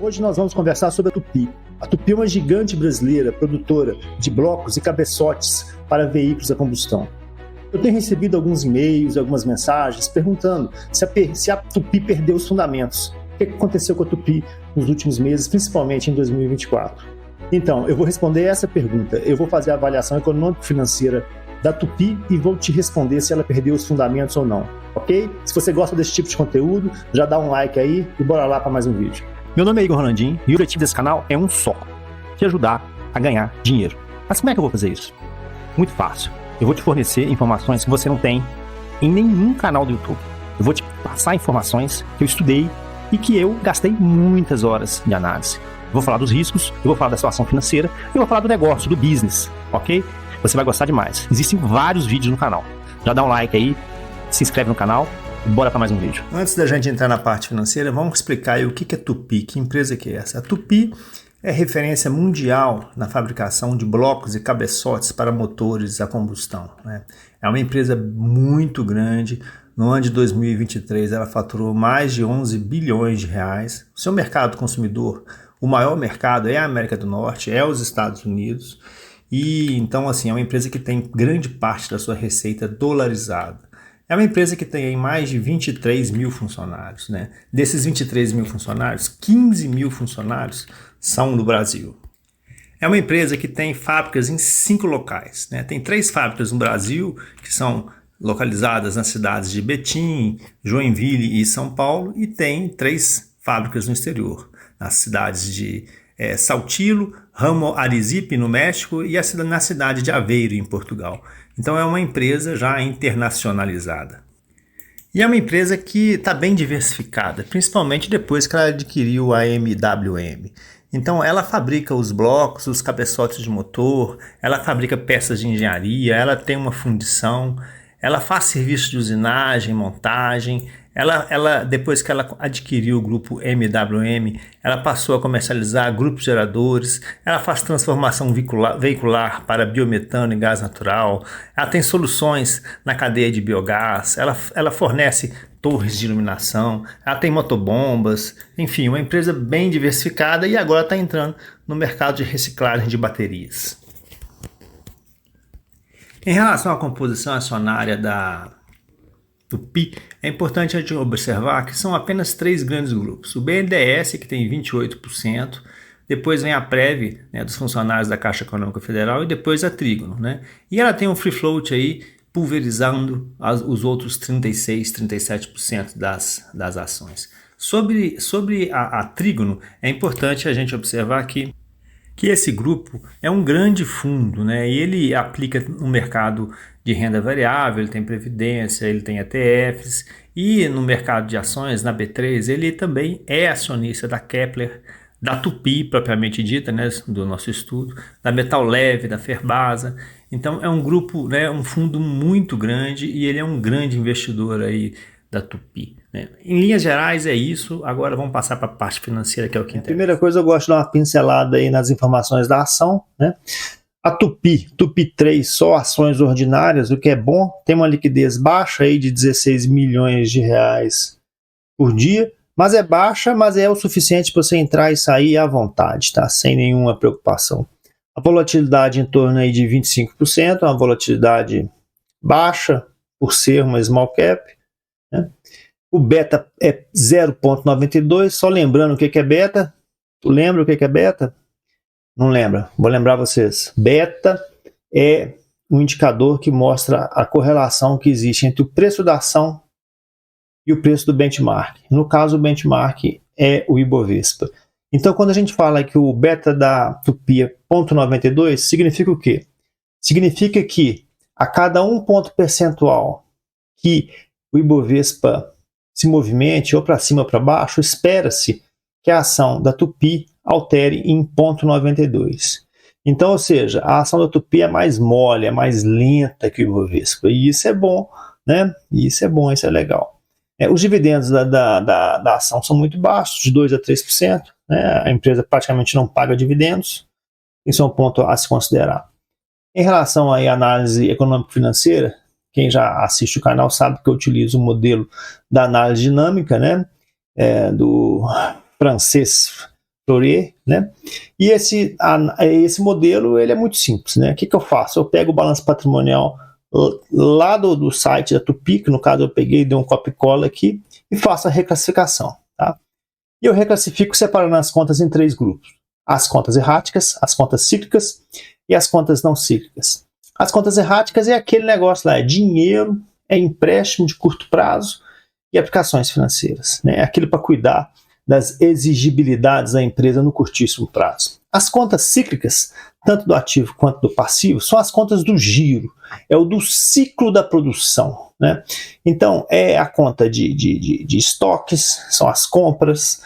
Hoje nós vamos conversar sobre a Tupy. A Tupy é uma gigante brasileira produtora de blocos e cabeçotes para veículos a combustão. Eu tenho recebido alguns e-mails, algumas mensagens perguntando se a Tupy perdeu os fundamentos. O que aconteceu com a Tupy nos últimos meses, principalmente em 2024? Então, eu vou responder essa pergunta. Eu vou fazer a avaliação econômico-financeira da Tupy e vou te responder se ela perdeu os fundamentos ou não, ok? Se você gosta desse tipo de conteúdo, já dá um like aí e bora lá para mais um vídeo. Meu nome é Igor Rolandim e o objetivo desse canal é um só: te ajudar a ganhar dinheiro. Mas como é que eu vou fazer isso? Muito fácil. Eu vou te fornecer informações que você não tem em nenhum canal do YouTube. Eu vou te passar informações que eu estudei e que eu gastei muitas horas de análise. Eu vou falar dos riscos, eu vou falar da situação financeira, eu vou falar do negócio, do business, ok? Você vai gostar demais. Existem vários vídeos no canal. Já dá um like aí, se inscreve no canal e bora para mais um vídeo. Antes da gente entrar na parte financeira, vamos explicar aí o que é Tupy, que empresa que é essa. A Tupy é referência mundial na fabricação de blocos e cabeçotes para motores a combustão, né? É uma empresa muito grande. No ano de 2023 ela faturou mais de 11 bilhões de reais. O seu mercado consumidor, o maior mercado é a América do Norte, é os Estados Unidos. E então, assim, é uma empresa que tem grande parte da sua receita dolarizada. É uma empresa que tem aí mais de 23 mil funcionários, né? Desses 23 mil funcionários, 15 mil funcionários são do Brasil. É uma empresa que tem fábricas em 5 locais, né? Tem 3 fábricas no Brasil, que são localizadas nas cidades de Betim, Joinville e São Paulo, e tem 3 fábricas no exterior, nas cidades de Saltillo, Ramo Arizpe, no México, e na cidade de Aveiro, em Portugal. Então é uma empresa já internacionalizada. E é uma empresa que está bem diversificada, principalmente depois que ela adquiriu a MWM. Então ela fabrica os blocos, os cabeçotes de motor, ela fabrica peças de engenharia, ela tem uma fundição, ela faz serviço de usinagem, montagem. Ela, depois que ela adquiriu o grupo MWM, ela passou a comercializar grupos geradores, ela faz transformação veicular para biometano e gás natural, ela tem soluções na cadeia de biogás, ela fornece torres de iluminação, ela tem motobombas, enfim, uma empresa bem diversificada e agora está entrando no mercado de reciclagem de baterias. Em relação à composição acionária da Tupy, é importante a gente observar que são apenas 3 grandes grupos. O BNDES, que tem 28%, depois vem a Prev, né, dos funcionários da Caixa Econômica Federal, e depois a Trígono, né? E ela tem um free float aí pulverizando os outros 36%, 37% das ações. Sobre a Trígono, é importante a gente observar que esse grupo é um grande fundo, né? E ele aplica no mercado de renda variável, ele tem previdência, ele tem ETFs, e no mercado de ações, na B3, ele também é acionista da Kepler, da Tupy propriamente dita, né, do nosso estudo, da Metal Leve, da Ferbasa. Então é um grupo, né, um fundo muito grande, e ele é um grande investidor aí da Tupy, né? Em linhas gerais é isso. Agora vamos passar para a parte financeira, que é o que interessa. Primeira coisa, eu gosto de dar uma pincelada aí nas informações da ação, né? A Tupy 3, só ações ordinárias, o que é bom, tem uma liquidez baixa aí de 16 milhões de reais por dia, mas é baixa, mas é o suficiente para você entrar e sair à vontade, tá? Sem nenhuma preocupação. A volatilidade em torno aí de 25%, uma volatilidade baixa por ser uma small cap, né? O beta é 0,92, só lembrando o que é beta. Tu lembra o que é beta? Não lembra? Vou lembrar vocês. Beta é um indicador que mostra a correlação que existe entre o preço da ação e o preço do benchmark. No caso, o benchmark é o Ibovespa. Então, quando a gente fala que o beta da Tupy é 0,92, significa o quê? Significa que a cada 1 ponto percentual que o Ibovespa se movimente ou para cima ou para baixo, espera-se que a ação da Tupy altere em 0,92. Então, ou seja, a ação da Tupy é mais mole, é mais lenta que o Ibovespa. E isso é bom, né? Isso é bom, isso é legal. Os dividendos da ação são muito baixos, de 2% a 3%. Né? A empresa praticamente não paga dividendos. Isso é um ponto a se considerar. Em relação à análise econômico-financeira, quem já assiste o canal sabe que eu utilizo o modelo da análise dinâmica, né? Do francês Fleury, né? E esse modelo ele é muito simples, né? O que eu faço? Eu pego o balanço patrimonial lá do site da Tupi, que no caso eu peguei, dei um copy cola aqui, e faço a reclassificação, tá? E eu reclassifico separando as contas em 3 grupos: as contas erráticas, as contas cíclicas e as contas não cíclicas. As contas erráticas é aquele negócio lá, é dinheiro, é empréstimo de curto prazo e aplicações financeiras, né? É aquilo para cuidar das exigibilidades da empresa no curtíssimo prazo. As contas cíclicas, tanto do ativo quanto do passivo, são as contas do giro, é o do ciclo da produção, né? Então, é a conta de estoques, são as compras,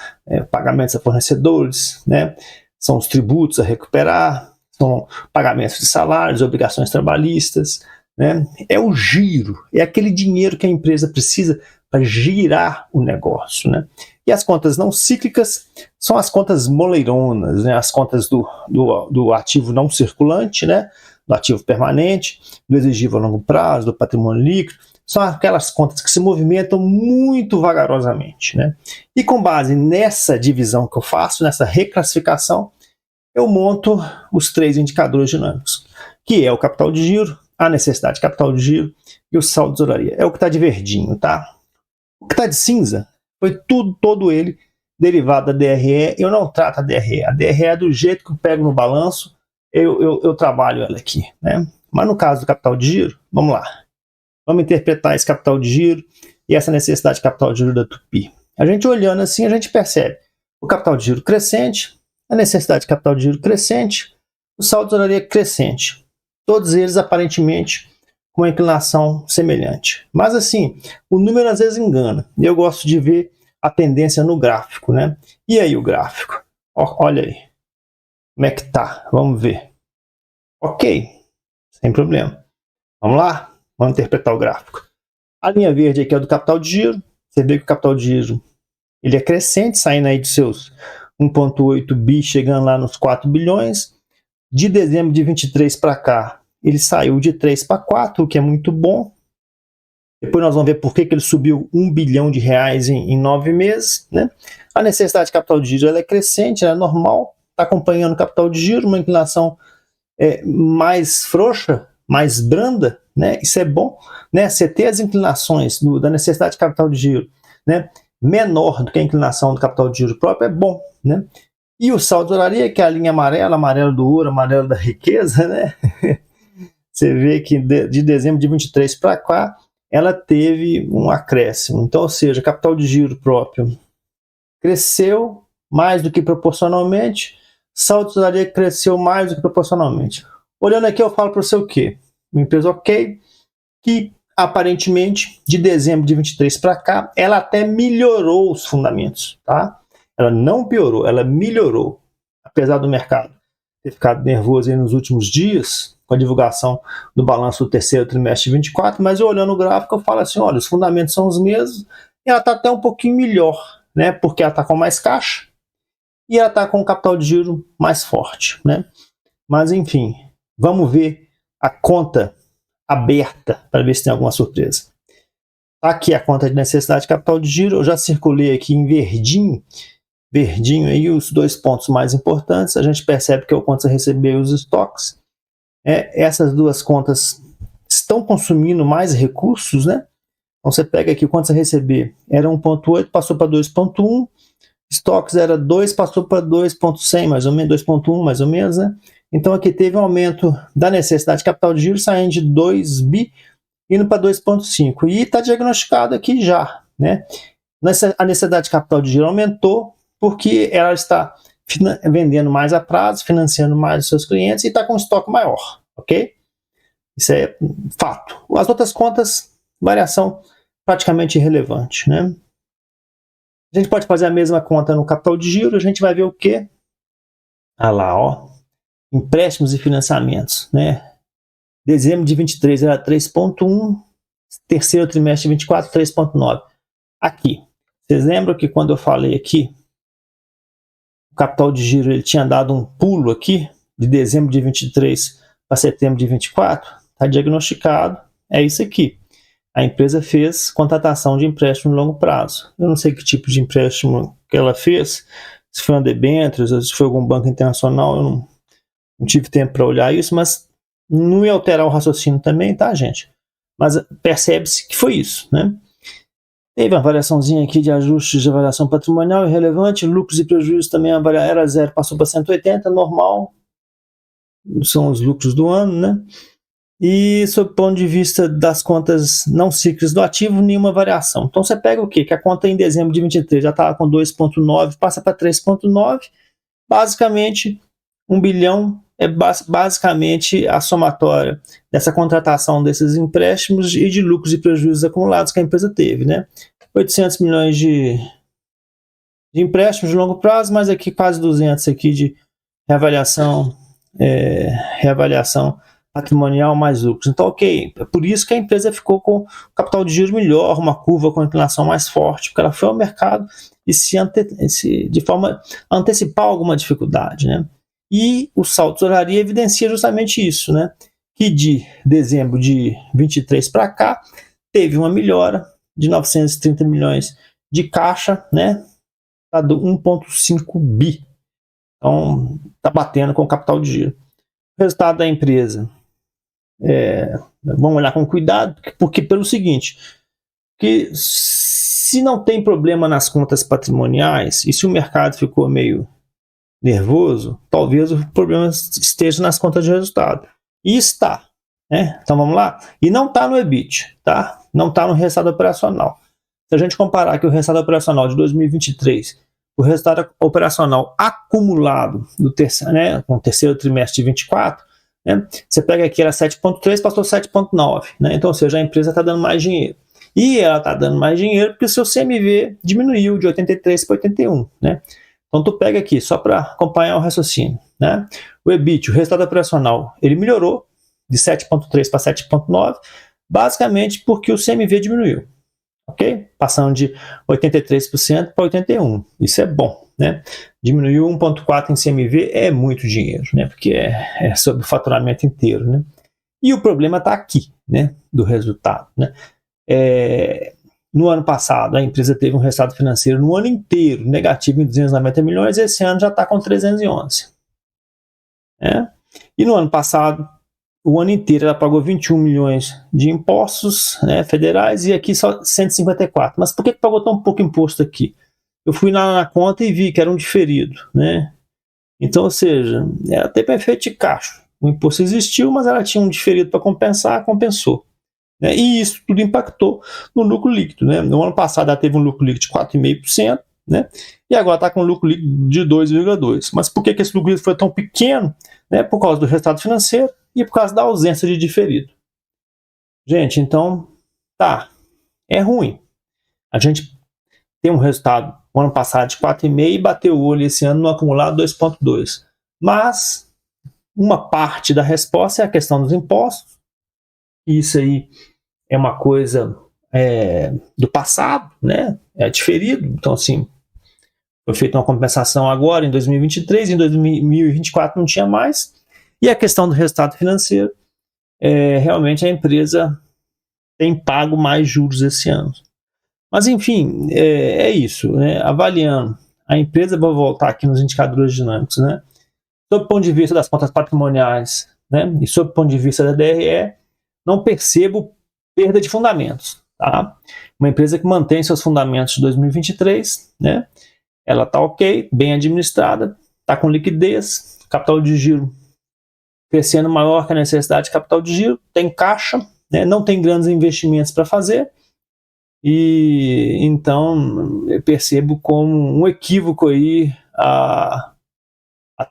pagamentos a fornecedores, né? São os tributos a recuperar, são pagamentos de salários, obrigações trabalhistas, né? É o giro, é aquele dinheiro que a empresa precisa para girar o negócio, né? E as contas não cíclicas são as contas moleironas, né? As contas do ativo não circulante, né? Do ativo permanente, do exigível a longo prazo, do patrimônio líquido. São aquelas contas que se movimentam muito vagarosamente, né? E com base nessa divisão que eu faço, nessa reclassificação, eu monto os 3 indicadores dinâmicos, que é o capital de giro, a necessidade de capital de giro e o saldo de tesouraria. É o que está de verdinho, tá? O que está de cinza foi todo ele derivado da DRE. Eu não trato a DRE. A DRE é do jeito que eu pego no balanço, eu trabalho ela aqui, né? Mas no caso do capital de giro, vamos lá. Vamos interpretar esse capital de giro e essa necessidade de capital de giro da Tupi. A gente olhando assim, a gente percebe o capital de giro crescente, a necessidade de capital de giro crescente, o saldo de tesouraria crescente. Todos eles aparentemente com uma inclinação semelhante. Mas assim, o número às vezes engana. Eu gosto de ver a tendência no gráfico, né? E aí o gráfico? Olha aí. Como é que tá? Vamos ver. Ok, sem problema. Vamos lá? Vamos interpretar o gráfico. A linha verde aqui é do capital de giro. Você vê que o capital de giro ele é crescente, saindo aí de seus 1,8 bi, chegando lá nos 4 bilhões. De dezembro de 23 para cá, ele saiu de 3 para 4, o que é muito bom. Depois nós vamos ver por que ele subiu 1 bilhão de reais em 9 meses, né? A necessidade de capital de giro ela é crescente, ela é normal, está acompanhando o capital de giro, uma inclinação mais frouxa, mais branda, né? Isso é bom, né? Você ter as inclinações da necessidade de capital de giro, né, menor do que a inclinação do capital de giro próprio é bom, né? E o saldo de tesouraria, que é a linha amarela, amarelo do ouro, amarelo da riqueza, né? Você vê que de dezembro de 23 para cá, ela teve um acréscimo. Então, ou seja, capital de giro próprio cresceu mais do que proporcionalmente, saldo de tesouraria cresceu mais do que proporcionalmente. Olhando aqui, eu falo para você o quê? Uma empresa ok, que aparentemente, de dezembro de 23 para cá, ela até melhorou os fundamentos, tá? Ela não piorou, ela melhorou. Apesar do mercado ter ficado nervoso aí nos últimos dias, com a divulgação do balanço do terceiro trimestre de 24, mas eu olhando o gráfico, eu falo assim, olha, os fundamentos são os mesmos, e ela está até um pouquinho melhor, né? Porque ela está com mais caixa, e ela está com um capital de giro mais forte, né? Mas, enfim, vamos ver a conta aberta para ver se tem alguma surpresa. Tá aqui a conta de necessidade de capital de giro, eu já circulei aqui em verdinho aí os 2 pontos mais importantes. A gente percebe que é o quanto você recebeu os estoques. Essas 2 contas estão consumindo mais recursos, né? Então você pega aqui o quanto você receber, era 1,8, passou para 2,1, estoques era 2, passou para 2,100 mais ou menos, 2,1 mais ou menos, né? Então aqui teve um aumento da necessidade de capital de giro saindo de 2 bi indo para 2,5 e está diagnosticado aqui já, né? A necessidade de capital de giro aumentou porque ela está vendendo mais a prazo, financiando mais os seus clientes e está com um estoque maior, ok? Isso é fato. As outras contas, variação praticamente irrelevante, né? A gente pode fazer a mesma conta no capital de giro, a gente vai ver o quê? Ah lá, ó, empréstimos e financiamentos, né? Dezembro de 23 era 3,1, terceiro trimestre de 24, 3,9. Aqui, vocês lembram que quando eu falei aqui, o capital de giro ele tinha dado um pulo aqui, de dezembro de 23 para setembro de 24, está diagnosticado, é isso aqui. a empresa fez contratação de empréstimo de longo prazo. Eu não sei que tipo de empréstimo que ela fez, se foi uma debêntures, ou se foi algum banco internacional, eu não tive tempo para olhar isso, mas não ia alterar o raciocínio também, tá, gente? Mas percebe-se que foi isso, né? Teve uma variaçãozinha aqui de ajustes de avaliação patrimonial irrelevante, lucros e prejuízos também era 0, passou para 180, normal, são os lucros do ano, né? E, sob o ponto de vista das contas não cíclicas do ativo, nenhuma variação. Então, você pega o quê? Que a conta em dezembro de 23 já estava com 2,9, passa para 3,9. Basicamente, 1 bilhão é basicamente a somatória dessa contratação desses empréstimos e de lucros e prejuízos acumulados que a empresa teve, né? 800 milhões de empréstimos de longo prazo, mas aqui quase 200 aqui de reavaliação patrimonial mais lucros. Então, ok, é por isso que a empresa ficou com capital de giro melhor, uma curva com inclinação mais forte, porque ela foi ao mercado e de forma a antecipar alguma dificuldade, né? E o saldo de tesouraria evidencia justamente isso, né? Que de dezembro de 23 para cá, teve uma melhora de 930 milhões de caixa, né? Está do 1,5 bi. Então, está batendo com o capital de giro. O resultado da empresa, vamos olhar com cuidado, porque pelo seguinte, que se não tem problema nas contas patrimoniais, e se o mercado ficou meio nervoso, talvez o problema esteja nas contas de resultado. E está, né? Então vamos lá? E não está no EBIT, tá? Não está no resultado operacional. Se a gente comparar aqui o resultado operacional de 2023, o resultado operacional acumulado do terceiro, né, com o terceiro trimestre de 24, né, você pega aqui, era 7,3, passou 7,9, né? Então, ou seja, a empresa está dando mais dinheiro. E ela está dando mais dinheiro porque o seu CMV diminuiu de 83 para 81, né? Então, tu pega aqui, só para acompanhar o raciocínio, né? O EBIT, o resultado operacional, ele melhorou de 7,3 para 7,9, basicamente porque o CMV diminuiu, ok? Passando de 83% para 81%. Isso é bom, né? Diminuiu 1,4 em CMV, é muito dinheiro, né? Porque é sobre o faturamento inteiro, né? E o problema está aqui, né? Do resultado, né? No ano passado, a empresa teve um resultado financeiro no ano inteiro negativo em 290 milhões, esse ano já está com 311. Né? E no ano passado, o ano inteiro, ela pagou 21 milhões de impostos, né, federais, e aqui só 154. Mas por que pagou tão pouco imposto aqui? Eu fui lá na conta e vi que era um diferido. Né? Então, ou seja, ela teve um efeito de caixa. O imposto existiu, mas ela tinha um diferido para compensar, compensou. Né? E isso tudo impactou no lucro líquido. Né? No ano passado ela teve um lucro líquido de 4,5%, né? E agora está com um lucro líquido de 2,2%. Mas por que esse lucro líquido foi tão pequeno? Né? Por causa do resultado financeiro e por causa da ausência de diferido. Gente, então, tá, é ruim. A gente tem um resultado no ano passado de 4,5% e bateu o olho esse ano no acumulado 2,2%. Mas uma parte da resposta é a questão dos impostos. Isso aí é uma coisa do passado, né? É diferido. Então, assim, foi feita uma compensação agora em 2023, em 2024 não tinha mais. E a questão do resultado financeiro, realmente a empresa tem pago mais juros esse ano. Mas, enfim, é isso. Né? Avaliando, a empresa, vou voltar aqui nos indicadores dinâmicos, né? Sob o ponto de vista das contas patrimoniais, né? E sob o ponto de vista da DRE, não percebo perda de fundamentos. Tá? Uma empresa que mantém seus fundamentos de 2023, né? Ela está ok, bem administrada, está com liquidez, capital de giro crescendo maior que a necessidade de capital de giro, tem caixa, né? Não tem grandes investimentos para fazer, e então eu percebo como um equívoco aí a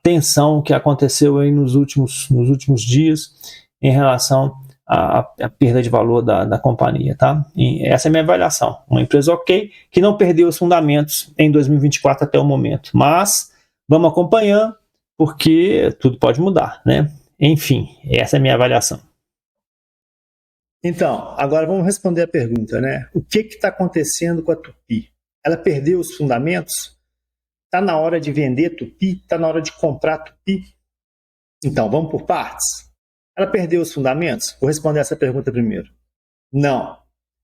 tensão que aconteceu aí nos últimos dias em relação à perda de valor da companhia. Tá? E essa é a minha avaliação. Uma empresa ok, que não perdeu os fundamentos em 2024 até o momento. Mas vamos acompanhando, porque tudo pode mudar. Né? Enfim, essa é a minha avaliação. Então, agora vamos responder a pergunta, né? O que está acontecendo com a Tupi? Ela perdeu os fundamentos? Está na hora de vender Tupi? Está na hora de comprar Tupi? Então, vamos por partes? Ela perdeu os fundamentos? Vou responder essa pergunta primeiro. Não.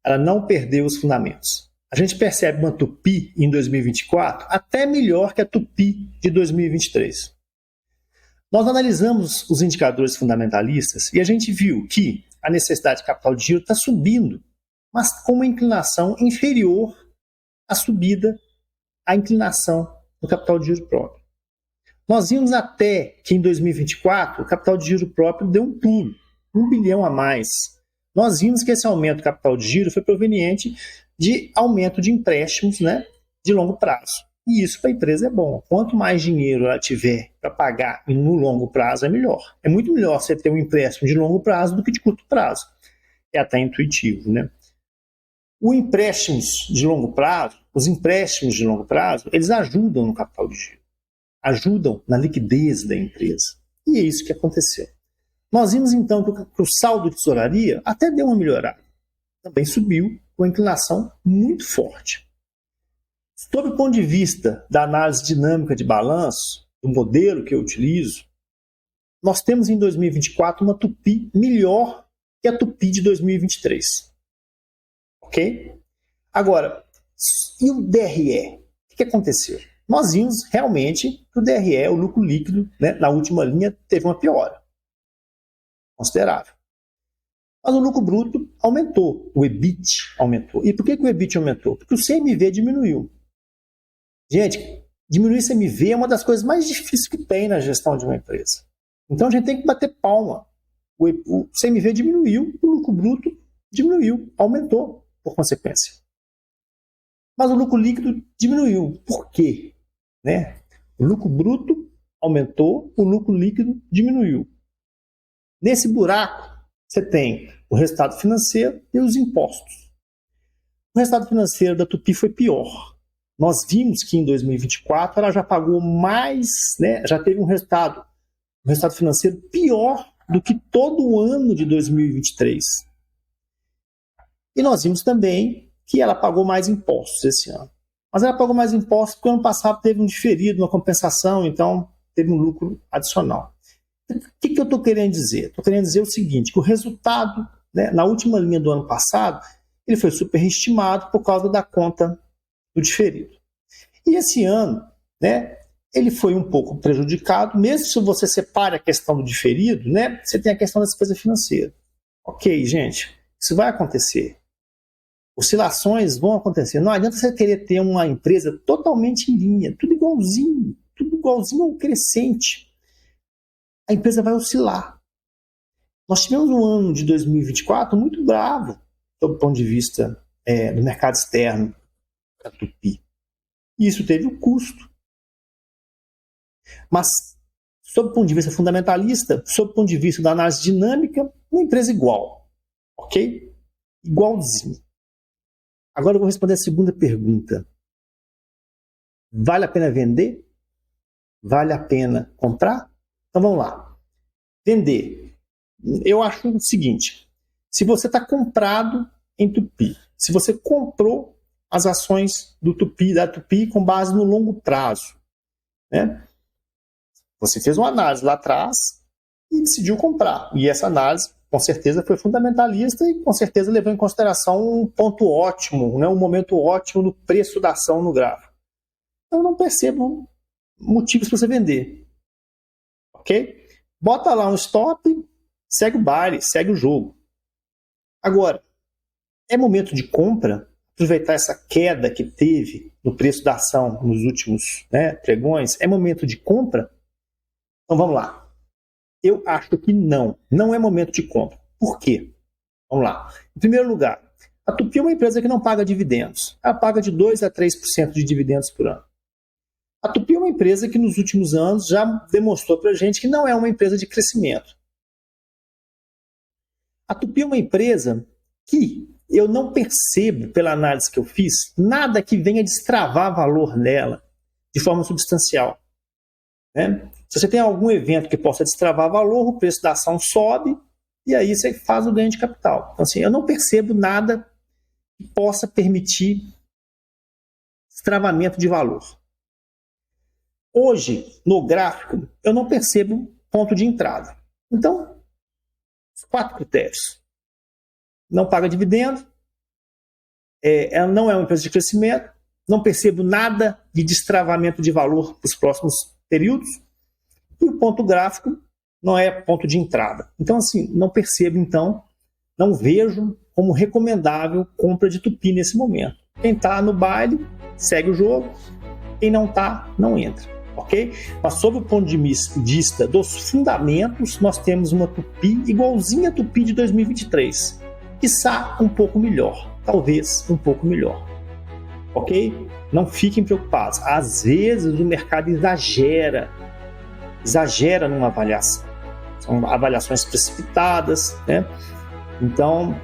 ela não perdeu os fundamentos. A gente percebe uma Tupi em 2024 até melhor que a Tupi de 2023. Nós analisamos os indicadores fundamentalistas e a gente viu que a necessidade de capital de giro está subindo, mas com uma inclinação inferior à subida, à inclinação do capital de giro próprio. Nós vimos até que em 2024 o capital de giro próprio deu um pulo, 1 bilhão a mais. Nós vimos que esse aumento do capital de giro foi proveniente de aumento de empréstimos, né, de longo prazo. E isso para a empresa é bom. Quanto mais dinheiro ela tiver para pagar no longo prazo, é melhor. É muito melhor você ter um empréstimo de longo prazo do que de curto prazo. É até intuitivo, né? Os empréstimos de longo prazo, eles ajudam no capital de giro. Ajudam na liquidez da empresa. E é isso que aconteceu. Nós vimos então que o saldo de tesouraria até deu uma melhorada. Também subiu com uma inclinação muito forte. Sob o ponto de vista da análise dinâmica de balanço, do modelo que eu utilizo, nós temos em 2024 uma Tupi melhor que a Tupi de 2023. Ok? Agora, e o DRE? O que aconteceu? Nós vimos realmente que o DRE, o lucro líquido, né, na última linha, teve uma piora considerável. Mas o lucro bruto aumentou, o EBIT aumentou. E por que o EBIT aumentou? Porque o CMV diminuiu. Gente, diminuir CMV é uma das coisas mais difíceis que tem na gestão de uma empresa. Então a gente tem que bater palma. O CMV diminuiu, o lucro bruto diminuiu, aumentou por consequência. Mas o lucro líquido diminuiu. Por quê? Né? O lucro bruto aumentou, o lucro líquido diminuiu. Nesse buraco, você tem o resultado financeiro e os impostos. O resultado financeiro da Tupi foi pior. Nós vimos que em 2024 ela já pagou mais, né, já teve um resultado financeiro pior do que todo o ano de 2023. E nós vimos também que ela pagou mais impostos esse ano. Mas ela pagou mais impostos porque o ano passado teve um diferido, uma compensação, então teve um lucro adicional. O que eu estou querendo dizer? Estou querendo dizer o seguinte, que o resultado, né, na última linha do ano passado, ele foi superestimado por causa da conta do diferido. E esse ano, né, ele foi um pouco prejudicado, mesmo se você separa a questão do diferido, né, você tem a questão da despesa financeira. Ok, gente, isso vai acontecer. Oscilações vão acontecer. Não adianta você querer ter uma empresa totalmente em linha, tudo igualzinho ao crescente. A empresa vai oscilar. Nós tivemos um ano de 2024 muito bravo, do ponto de vista do mercado externo da Tupi. E isso teve um custo. Mas, sob o ponto de vista fundamentalista, sob o ponto de vista da análise dinâmica, uma empresa igual. Ok? Igualzinho. Agora eu vou responder a segunda pergunta. Vale a pena vender? Vale a pena comprar? Então vamos lá. Vender. Eu acho o seguinte. Se você está comprado em Tupi, se você comprou as ações da Tupi com base no longo prazo, né? Você fez uma análise lá atrás e decidiu comprar. E essa análise, com certeza, foi fundamentalista e com certeza levou em consideração um ponto ótimo, né? Um momento ótimo no preço da ação no gráfico. Então, eu não percebo motivos para você vender. Ok? Bota lá um stop, segue o baile, segue o jogo. Agora, é momento de compra, aproveitar essa queda que teve no preço da ação nos últimos, né, pregões, é momento de compra? Então vamos lá. Eu acho que não é momento de compra. Por quê? Vamos lá. Em primeiro lugar, a Tupi é uma empresa que não paga dividendos. Ela paga de 2% a 3% de dividendos por ano. A Tupi é uma empresa que nos últimos anos já demonstrou para a gente que não é uma empresa de crescimento. A Tupi é uma empresa que eu não percebo, pela análise que eu fiz, nada que venha destravar valor nela de forma substancial. Né? Se você tem algum evento que possa destravar valor, o preço da ação sobe e aí você faz o ganho de capital. Então, assim, eu não percebo nada que possa permitir destravamento de valor. Hoje, no gráfico, eu não percebo ponto de entrada. Então, 4 critérios. Não paga dividendo, ela não é uma empresa de crescimento, não percebo nada de destravamento de valor para os próximos períodos, e o ponto gráfico não é ponto de entrada. Então, assim, não percebo, então, não vejo como recomendável compra de Tupi nesse momento. Quem está no baile, segue o jogo, quem não está, não entra, ok? Mas sob o ponto de vista dos fundamentos, nós temos uma Tupi igualzinha a Tupi de 2023, quiçá um pouco melhor, talvez um pouco melhor. Ok? Não fiquem preocupados. Às vezes o mercado exagera numa avaliação. São avaliações precipitadas, né? Então,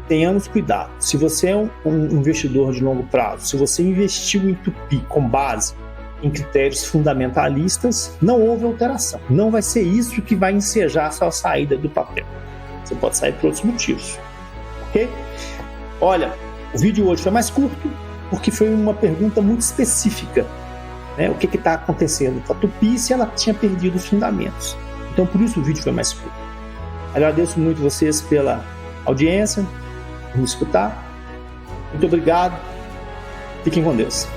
tenhamos cuidado. Se você é um investidor de longo prazo, se você investiu em Tupi com base em critérios fundamentalistas, não houve alteração. Não vai ser isso que vai ensejar a sua saída do papel. Você pode sair por outros motivos. Ok? Olha, o vídeo hoje foi mais curto, porque foi uma pergunta muito específica, né? O que está acontecendo com a Tupi se ela tinha perdido os fundamentos. Então, por isso o vídeo foi mais curto. Agradeço muito vocês pela audiência, por me escutar. Muito obrigado. Fiquem com Deus.